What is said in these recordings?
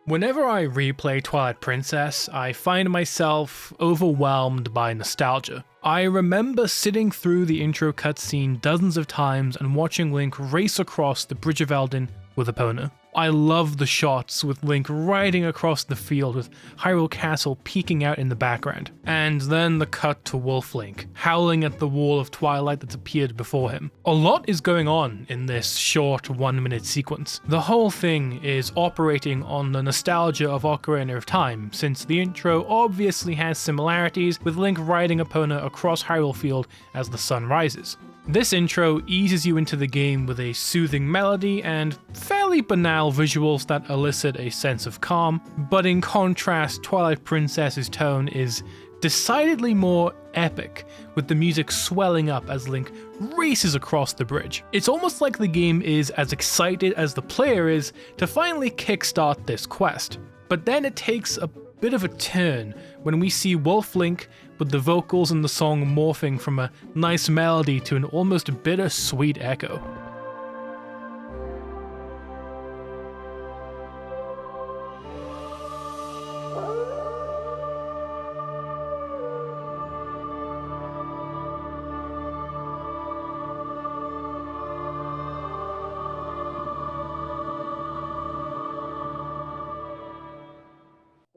Whenever I replay Twilight Princess, I find myself overwhelmed by nostalgia. I remember sitting through the intro cutscene dozens of times and watching Link race across the Bridge of Eldin with Epona. I love the shots with Link riding across the field with Hyrule Castle peeking out in the background. And then the cut to Wolf Link, howling at the wall of twilight that's appeared before him. A lot is going on in this short 1-minute sequence. The whole thing is operating on the nostalgia of Ocarina of Time, since the intro obviously has similarities with Link riding Epona across Hyrule Field as the sun rises. This intro eases you into the game with a soothing melody and fairly banal visuals that elicit a sense of calm, but in contrast, Twilight Princess's tone is decidedly more epic, with the music swelling up as Link races across the bridge. It's almost like the game is as excited as the player is to finally kickstart this quest. But then it takes a bit of a turn when we see Wolf Link with the vocals in the song morphing from a nice melody to an almost bittersweet echo.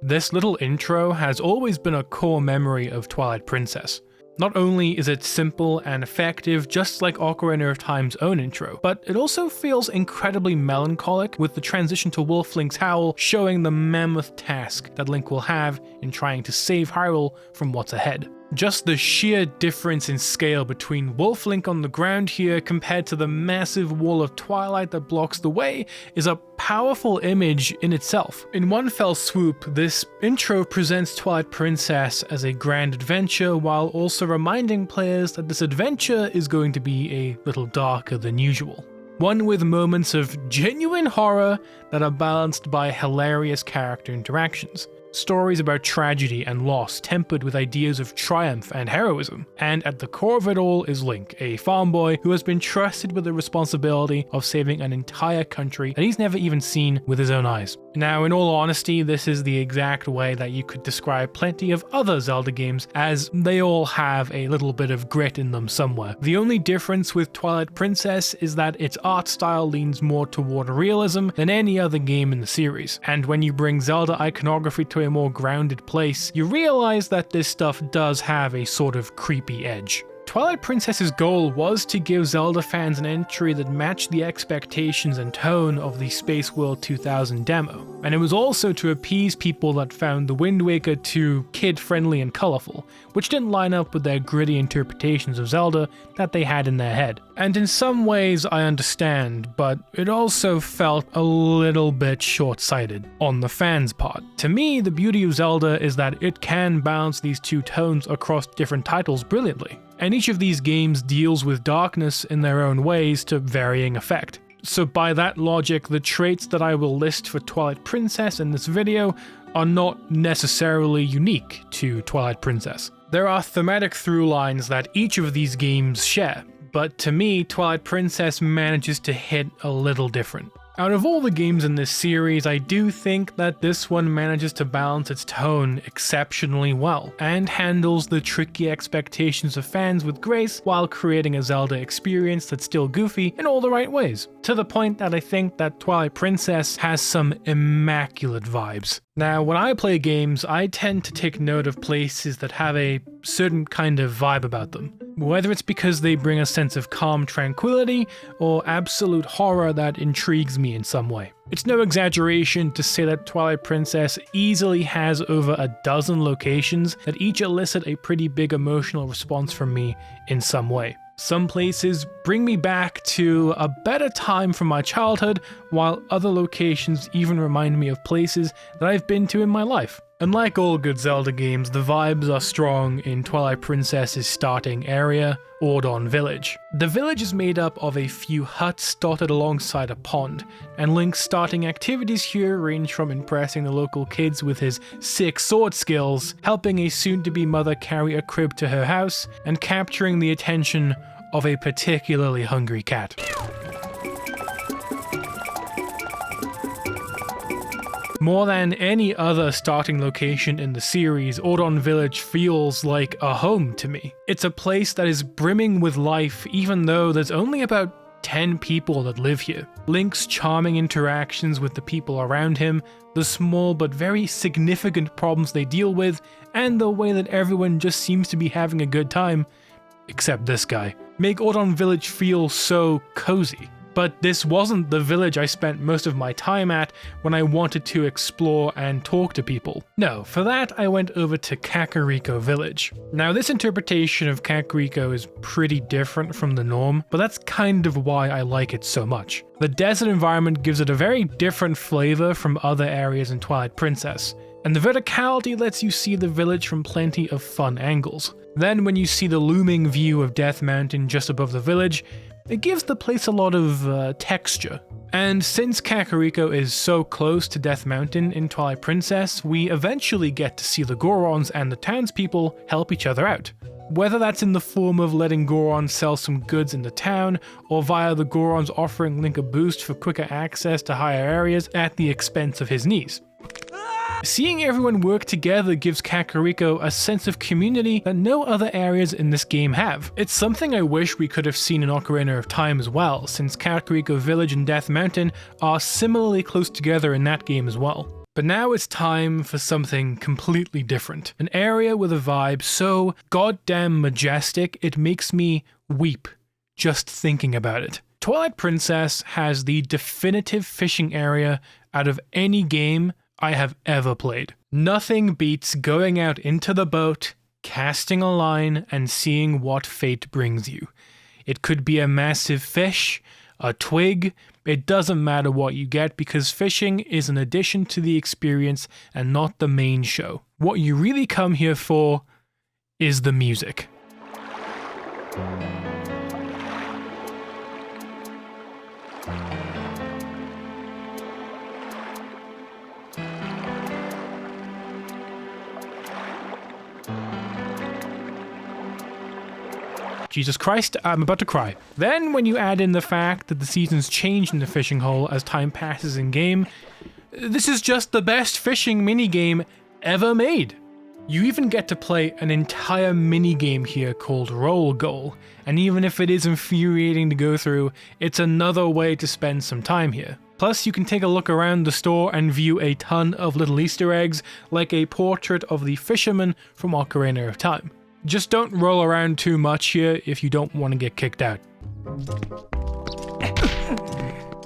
This little intro has always been a core memory of Twilight Princess. Not only is it simple and effective just like Ocarina of Time's own intro, but it also feels incredibly melancholic, with the transition to Wolf Link's howl showing the mammoth task that Link will have in trying to save Hyrule from what's ahead. Just the sheer difference in scale between Wolf Link on the ground here compared to the massive wall of twilight that blocks the way is a powerful image in itself. In one fell swoop, this intro presents Twilight Princess as a grand adventure while also reminding players that this adventure is going to be a little darker than usual. One with moments of genuine horror that are balanced by hilarious character interactions. Stories about tragedy and loss tempered with ideas of triumph and heroism. And at the core of it all is Link, a farm boy who has been trusted with the responsibility of saving an entire country that he's never even seen with his own eyes. Now, in all honesty, this is the exact way that you could describe plenty of other Zelda games, as they all have a little bit of grit in them somewhere. The only difference with Twilight Princess is that its art style leans more toward realism than any other game in the series. And when you bring Zelda iconography to a more grounded place, you realize that this stuff does have a sort of creepy edge. Twilight Princess's goal was to give Zelda fans an entry that matched the expectations and tone of the Space World 2000 demo, and it was also to appease people that found the Wind Waker too kid-friendly and colorful, which didn't line up with their gritty interpretations of Zelda that they had in their head. And in some ways I understand, but it also felt a little bit short-sighted on the fans' part. To me, the beauty of Zelda is that it can balance these two tones across different titles brilliantly. And each of these games deals with darkness in their own ways to varying effect. So by that logic, the traits that I will list for Twilight Princess in this video are not necessarily unique to Twilight Princess. There are thematic through lines that each of these games share, but to me, Twilight Princess manages to hit a little different. Out of all the games in this series, I do think that this one manages to balance its tone exceptionally well, and handles the tricky expectations of fans with grace while creating a Zelda experience that's still goofy in all the right ways, to the point that I think that Twilight Princess has some immaculate vibes. Now, when I play games, I tend to take note of places that have a certain kind of vibe about them, whether it's because they bring a sense of calm tranquility or absolute horror that intrigues me in some way. It's no exaggeration to say that Twilight Princess easily has over a dozen locations that each elicit a pretty big emotional response from me in some way. Some places bring me back to a better time from my childhood, while other locations even remind me of places that I've been to in my life. And like all good Zelda games, the vibes are strong in Twilight Princess's starting area, Ordon Village. The village is made up of a few huts dotted alongside a pond, and Link's starting activities here range from impressing the local kids with his sick sword skills, helping a soon-to-be mother carry a crib to her house, and capturing the attention of a particularly hungry cat. More than any other starting location in the series, Ordon Village feels like a home to me. It's a place that is brimming with life even though there's only about 10 people that live here. Link's charming interactions with the people around him, the small but very significant problems they deal with, and the way that everyone just seems to be having a good time, except this guy, make Ordon Village feel so cozy. But this wasn't the village I spent most of my time at when I wanted to explore and talk to people. No, for that I went over to Kakariko Village. Now this interpretation of Kakariko is pretty different from the norm, but that's kind of why I like it so much. The desert environment gives it a very different flavor from other areas in Twilight Princess, and the verticality lets you see the village from plenty of fun angles. Then when you see the looming view of Death Mountain just above the village, it gives the place a lot of texture. And since Kakariko is so close to Death Mountain in Twilight Princess, we eventually get to see the Gorons and the townspeople help each other out. Whether that's in the form of letting Goron sell some goods in the town, or via the Gorons offering Link a boost for quicker access to higher areas at the expense of his knees. Seeing everyone work together gives Kakariko a sense of community that no other areas in this game have. It's something I wish we could have seen in Ocarina of Time as well, since Kakariko Village and Death Mountain are similarly close together in that game as well. But now it's time for something completely different. An area with a vibe so goddamn majestic it makes me weep just thinking about it. Twilight Princess has the definitive fishing area out of any game I have ever played. Nothing beats going out into the boat, casting a line, and seeing what fate brings you. It could be a massive fish, a twig, it doesn't matter what you get because fishing is an addition to the experience and not the main show. What you really come here for is the music. Jesus Christ, I'm about to cry. Then when you add in the fact that the seasons change in the fishing hole as time passes in game, this is just the best fishing minigame ever made. You even get to play an entire minigame here called Roll Goal, and even if it is infuriating to go through, it's another way to spend some time here. Plus, you can take a look around the store and view a ton of little Easter eggs, like a portrait of the fisherman from Ocarina of Time. Just don't roll around too much here if you don't want to get kicked out.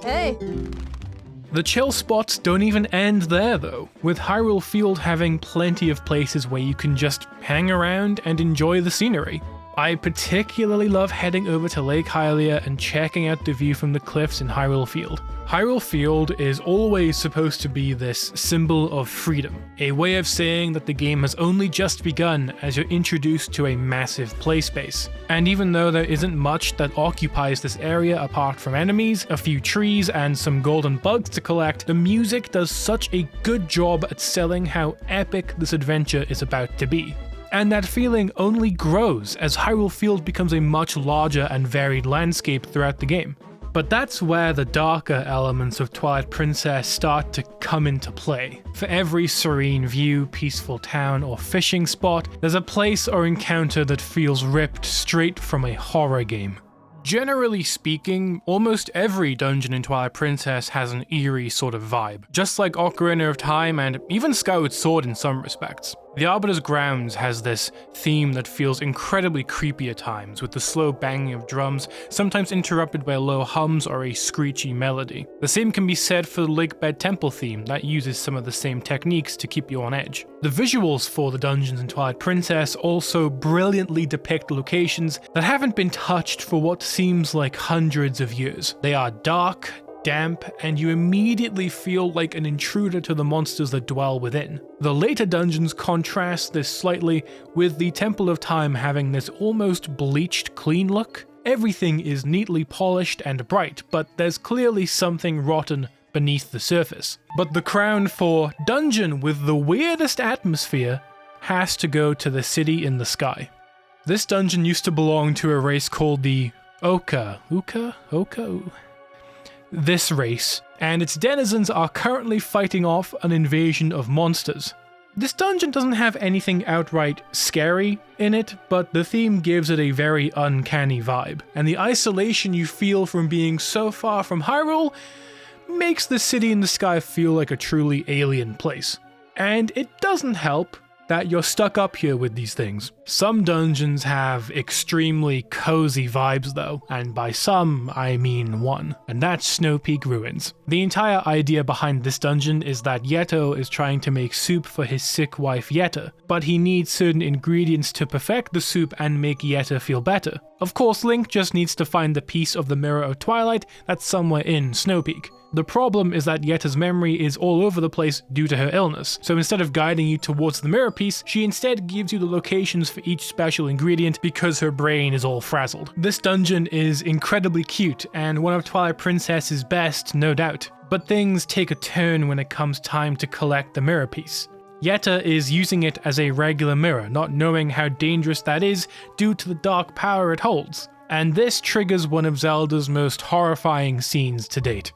Hey! The chill spots don't even end there though, with Hyrule Field having plenty of places where you can just hang around and enjoy the scenery. I particularly love heading over to Lake Hylia and checking out the view from the cliffs in Hyrule Field. Hyrule Field is always supposed to be this symbol of freedom, a way of saying that the game has only just begun as you're introduced to a massive play space. And even though there isn't much that occupies this area apart from enemies, a few trees, and some golden bugs to collect, the music does such a good job at selling how epic this adventure is about to be. And that feeling only grows as Hyrule Field becomes a much larger and varied landscape throughout the game. But that's where the darker elements of Twilight Princess start to come into play. For every serene view, peaceful town, or fishing spot, there's a place or encounter that feels ripped straight from a horror game. Generally speaking, almost every dungeon in Twilight Princess has an eerie sort of vibe, just like Ocarina of Time and even Skyward Sword in some respects. The Arbiter's Grounds has this theme that feels incredibly creepy at times, with the slow banging of drums, sometimes interrupted by low hums or a screechy melody. The same can be said for the Lakebed Temple theme, that uses some of the same techniques to keep you on edge. The visuals for the dungeons in Twilight Princess also brilliantly depict locations that haven't been touched for what seems like hundreds of years. They are dark, damp, and you immediately feel like an intruder to the monsters that dwell within. The later dungeons contrast this slightly, with the Temple of Time having this almost bleached clean look. Everything is neatly polished and bright, but there's clearly something rotten beneath the surface. But the crown for dungeon with the weirdest atmosphere has to go to the City in the Sky. This dungeon used to belong to a race called the Oka. this race, and its denizens are currently fighting off an invasion of monsters. This dungeon doesn't have anything outright scary in it, but the theme gives it a very uncanny vibe, and the isolation you feel from being so far from Hyrule makes the city in the sky feel like a truly alien place. And it doesn't help that you're stuck up here with these things. Some dungeons have extremely cozy vibes though, and by some, I mean one, and that's Snow Peak Ruins. The entire idea behind this dungeon is that Yeto is trying to make soup for his sick wife Yetta, but he needs certain ingredients to perfect the soup and make Yetta feel better. Of course, Link just needs to find the piece of the Mirror of Twilight that's somewhere in Snow Peak. The problem is that Yetta's memory is all over the place due to her illness, so instead of guiding you towards the mirror piece, she instead gives you the locations for each special ingredient because her brain is all frazzled. This dungeon is incredibly cute and one of Twilight Princess's best, no doubt, but things take a turn when it comes time to collect the mirror piece. Yetta is using it as a regular mirror, not knowing how dangerous that is due to the dark power it holds, and this triggers one of Zelda's most horrifying scenes to date.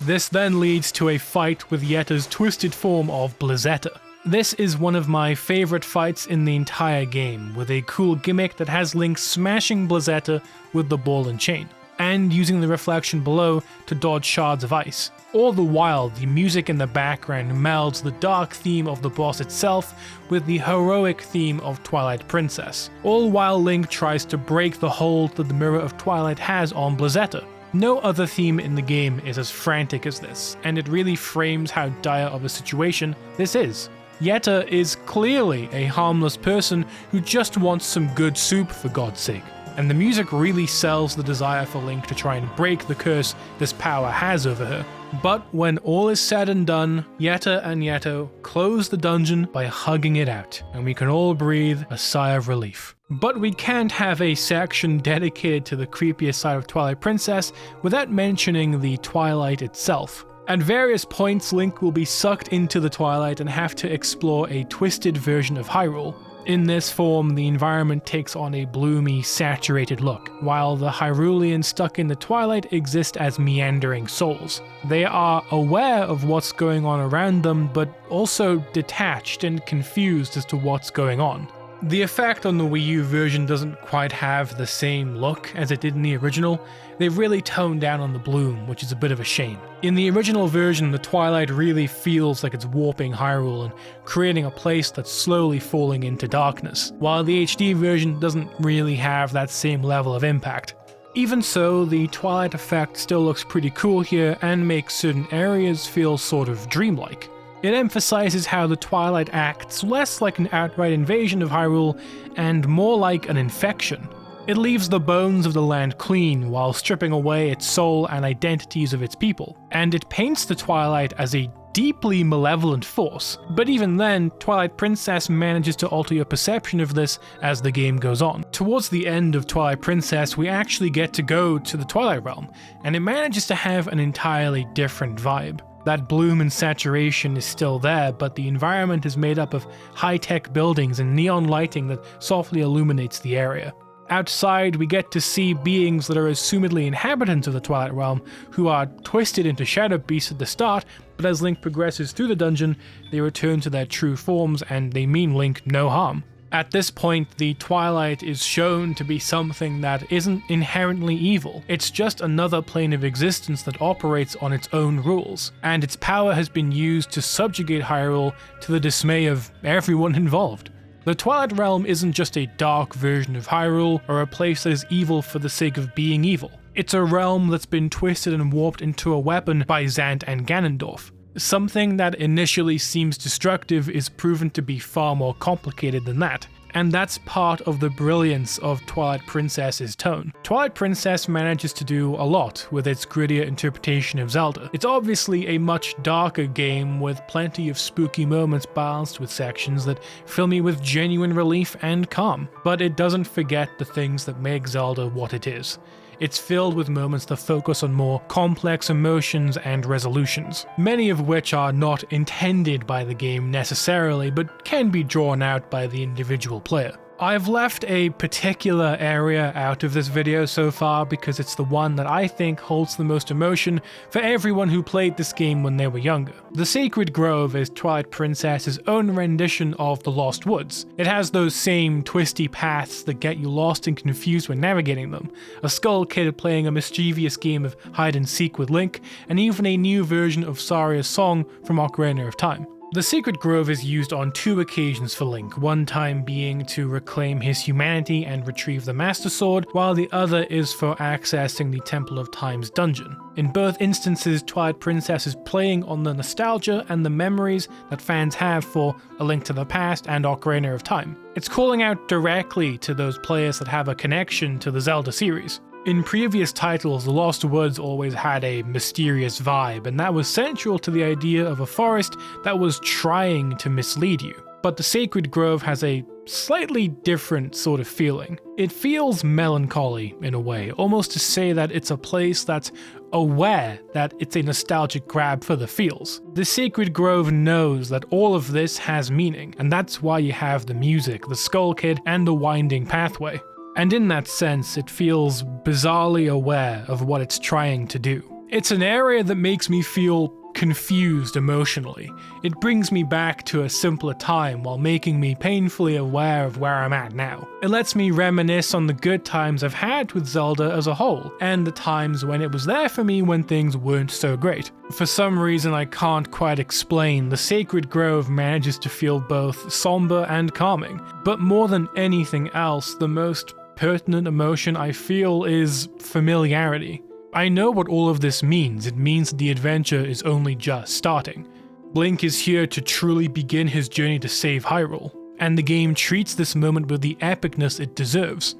This then leads to a fight with Yetta's twisted form of Blizzetta. This is one of my favorite fights in the entire game, with a cool gimmick that has Link smashing Blizzetta with the ball and chain, and using the reflection below to dodge shards of ice. All the while, the music in the background melds the dark theme of the boss itself with the heroic theme of Twilight Princess, all while Link tries to break the hold that the Mirror of Twilight has on Blizzetta. No other theme in the game is as frantic as this, and it really frames how dire of a situation this is. Yetta is clearly a harmless person who just wants some good soup for God's sake, and the music really sells the desire for Link to try and break the curse this power has over her. But when all is said and done, Yetta and Yeto close the dungeon by hugging it out, and we can all breathe a sigh of relief. But we can't have a section dedicated to the creepiest side of Twilight Princess without mentioning the Twilight itself. At various points, Link will be sucked into the Twilight and have to explore a twisted version of Hyrule. In this form, the environment takes on a bloomy, saturated look, while the Hyruleans stuck in the Twilight exist as meandering souls. They are aware of what's going on around them, but also detached and confused as to what's going on. The effect on the Wii U version doesn't quite have the same look as it did in the original. They've really toned down on the bloom, which is a bit of a shame. In the original version, the Twilight really feels like it's warping Hyrule and creating a place that's slowly falling into darkness, while the HD version doesn't really have that same level of impact. Even so, the Twilight effect still looks pretty cool here and makes certain areas feel sort of dreamlike. It emphasizes how the Twilight acts less like an outright invasion of Hyrule and more like an infection. It leaves the bones of the land clean while stripping away its soul and identities of its people, and it paints the Twilight as a deeply malevolent force. But even then, Twilight Princess manages to alter your perception of this as the game goes on. Towards the end of Twilight Princess, we actually get to go to the Twilight Realm, and it manages to have an entirely different vibe. That bloom and saturation is still there, but the environment is made up of high-tech buildings and neon lighting that softly illuminates the area. Outside, we get to see beings that are assumedly inhabitants of the Twilight Realm, who are twisted into shadow beasts at the start, but as Link progresses through the dungeon, they return to their true forms and they mean Link no harm. At this point, the Twilight is shown to be something that isn't inherently evil. It's just another plane of existence that operates on its own rules, and its power has been used to subjugate Hyrule to the dismay of everyone involved. The Twilight Realm isn't just a dark version of Hyrule, or a place that is evil for the sake of being evil. It's a realm that's been twisted and warped into a weapon by Zant and Ganondorf. Something that initially seems destructive is proven to be far more complicated than that. And that's part of the brilliance of Twilight Princess's tone. Twilight Princess manages to do a lot with its grittier interpretation of Zelda. It's obviously a much darker game with plenty of spooky moments balanced with sections that fill me with genuine relief and calm. But it doesn't forget the things that make Zelda what it is. It's filled with moments that focus on more complex emotions and resolutions, many of which are not intended by the game necessarily, but can be drawn out by the individual player. I've left a particular area out of this video so far because it's the one that I think holds the most emotion for everyone who played this game when they were younger. The Sacred Grove is Twilight Princess's own rendition of the Lost Woods. It has those same twisty paths that get you lost and confused when navigating them, a Skull Kid playing a mischievous game of hide and seek with Link, and even a new version of Saria's song from Ocarina of Time. The Sacred Grove is used on 2 occasions for Link, one time being to reclaim his humanity and retrieve the Master Sword, while the other is for accessing the Temple of Time's dungeon. In both instances, Twilight Princess is playing on the nostalgia and the memories that fans have for A Link to the Past and Ocarina of Time. It's calling out directly to those players that have a connection to the Zelda series. In previous titles, The Lost Woods always had a mysterious vibe, and that was central to the idea of a forest that was trying to mislead you. But the Sacred Grove has a slightly different sort of feeling. It feels melancholy in a way, almost to say that it's a place that's aware that it's a nostalgic grab for the feels. The Sacred Grove knows that all of this has meaning, and that's why you have the music, the Skull Kid, and the winding pathway. And in that sense, it feels bizarrely aware of what it's trying to do. It's an area that makes me feel confused emotionally. It brings me back to a simpler time while making me painfully aware of where I'm at now. It lets me reminisce on the good times I've had with Zelda as a whole, and the times when it was there for me when things weren't so great. For some reason I can't quite explain, the Sacred Grove manages to feel both somber and calming. But more than anything else, the most pertinent emotion I feel is familiarity. I know what all of this means. It means that the adventure is only just starting. Link is here to truly begin his journey to save Hyrule, and the game treats this moment with the epicness it deserves.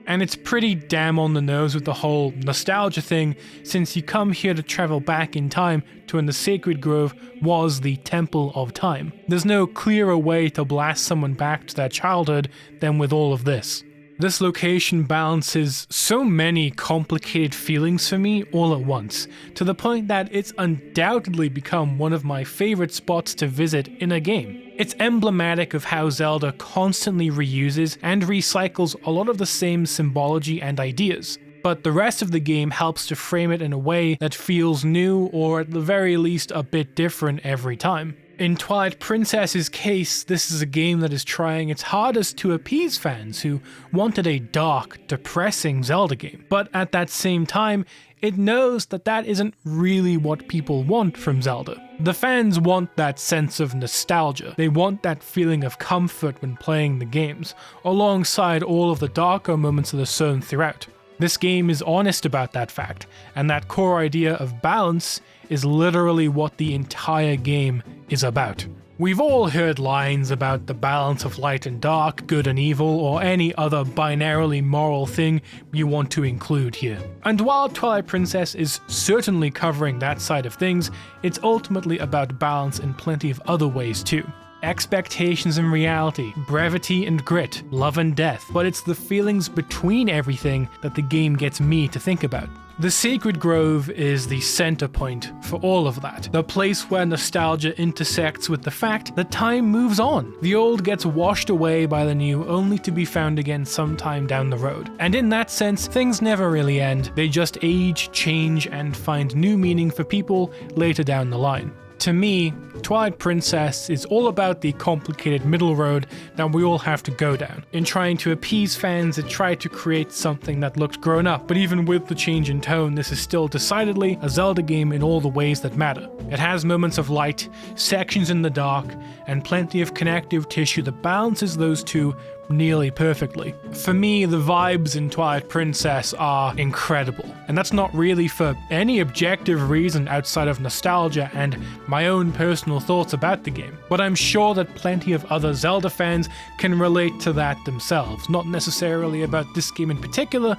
And it's pretty damn on the nose with the whole nostalgia thing, since you come here to travel back in time to when the Sacred Grove was the Temple of Time. There's no clearer way to blast someone back to their childhood than with all of this. This location balances so many complicated feelings for me all at once, to the point that it's undoubtedly become one of my favorite spots to visit in a game. It's emblematic of how Zelda constantly reuses and recycles a lot of the same symbology and ideas, but the rest of the game helps to frame it in a way that feels new or at the very least a bit different every time. In Twilight Princess's case, this is a game that is trying its hardest to appease fans who wanted a dark, depressing Zelda game. But at that same time, it knows that that isn't really what people want from Zelda. The fans want that sense of nostalgia. They want that feeling of comfort when playing the games, alongside all of the darker moments that are sown throughout. This game is honest about that fact, and that core idea of balance is literally what the entire game is about. We've all heard lines about the balance of light and dark, good and evil, or any other binarily moral thing you want to include here. And while Twilight Princess is certainly covering that side of things, it's ultimately about balance in plenty of other ways too. Expectations and reality, brevity and grit, love and death, but it's the feelings between everything that the game gets me to think about. The Sacred Grove is the center point for all of that, the place where nostalgia intersects with the fact that time moves on. The old gets washed away by the new, only to be found again sometime down the road. And in that sense, things never really end, they just age, change, and find new meaning for people later down the line. To me, Twilight Princess is all about the complicated middle road that we all have to go down. In trying to appease fans, it tried to create something that looked grown up, but even with the change in tone, this is still decidedly a Zelda game in all the ways that matter. It has moments of light, sections in the dark, and plenty of connective tissue that balances those two nearly perfectly. For me, the vibes in Twilight Princess are incredible, and that's not really for any objective reason outside of nostalgia and my own personal thoughts about the game. But I'm sure that plenty of other Zelda fans can relate to that themselves, not necessarily about this game in particular,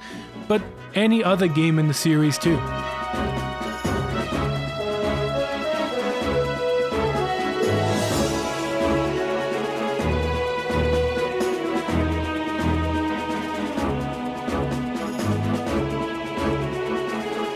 but any other game in the series too.